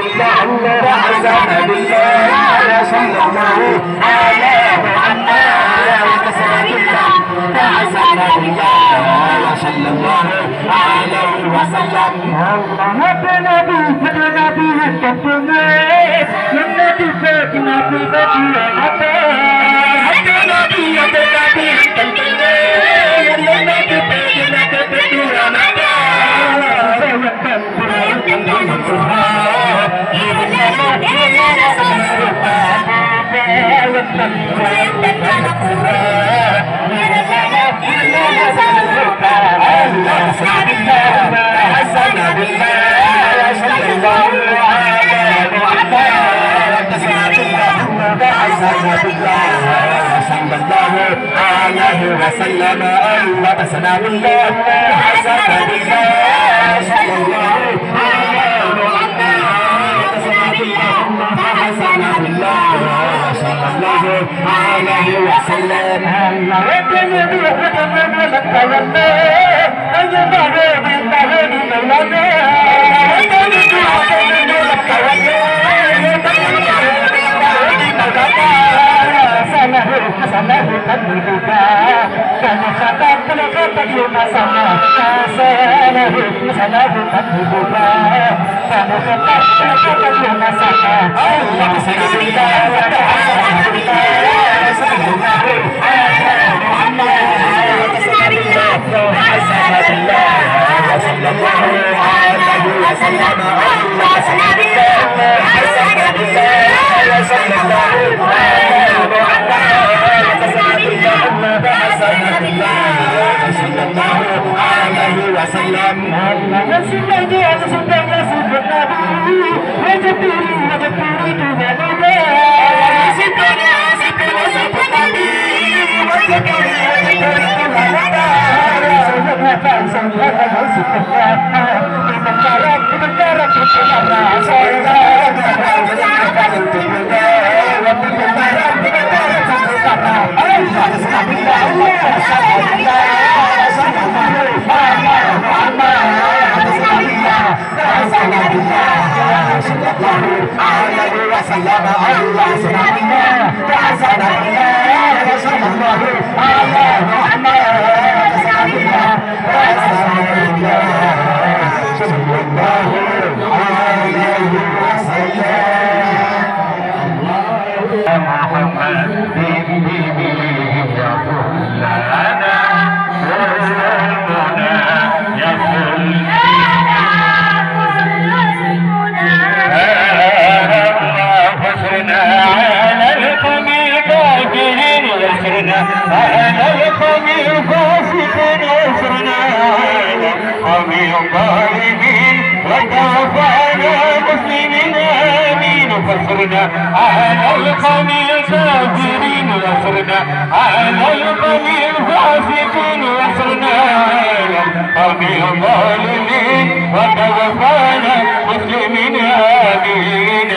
بالله وحسن بالله صلى الله على محمد وكسر بالله وحسن بالله صلى الله عليه وسلم. النبي النبي النبي فاتنا في بديع عليه وسلم وتسنى بالله حسن بالله صلى الله حسن بالله صلى الله عليه وسلم. Salah terbuka, kamu kata pelakon terima sama. Salah terbuka, kamu kata pelakon terima sama. Allah Subhanahu wa على القوم الكافرين وصرنا على القوم الفاسقين وصرنا على القوم الظالمين وتوفانا مسلمين آمين.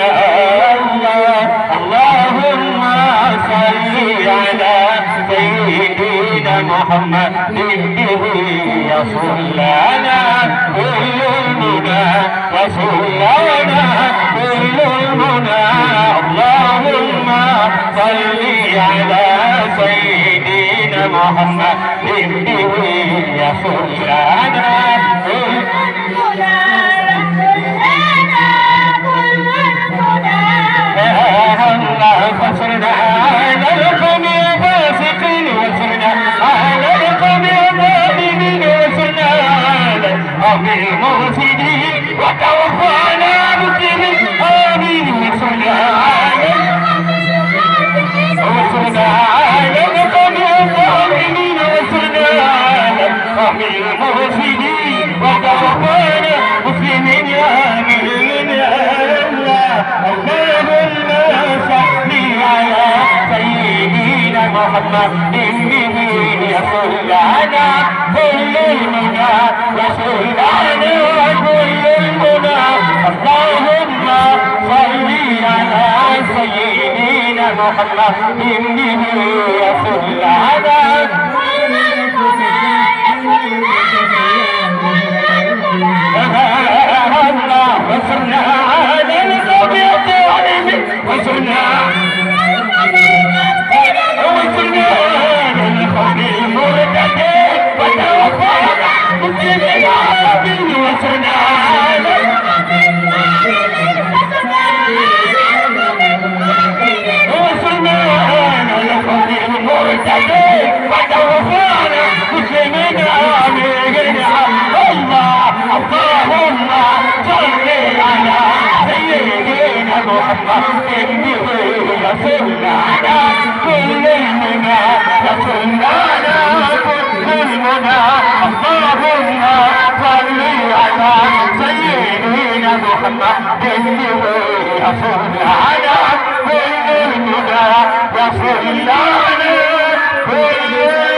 اللهم صل على سيدنا محمد به يصل لنا كل المنى يصل لنا كل المنى. اللهم صل على سيدنا محمد به يصل لنا كل المنى فصرنا على القوم الفاسقين وصرنا على القوم الظالمين وصرنا على القوم المفسدين وتوفانا مسلمين آمين. وصرنا على القوم الظالمين وصرنا على القوم المفسدين وتوفانا مسلمين آمين. اللهم صل على سيدنا محمد به يصل لنا كل المنى يصل لنا كل المنى. اللهم صل على سيدنا محمد به يصل لنا كل المنى وصلنا على محمد يا سيدنا كل المنى يا سيدنا كل المنى اللهم صل على سيدنا محمد يا سيدنا كل المنى يا سيدنا كل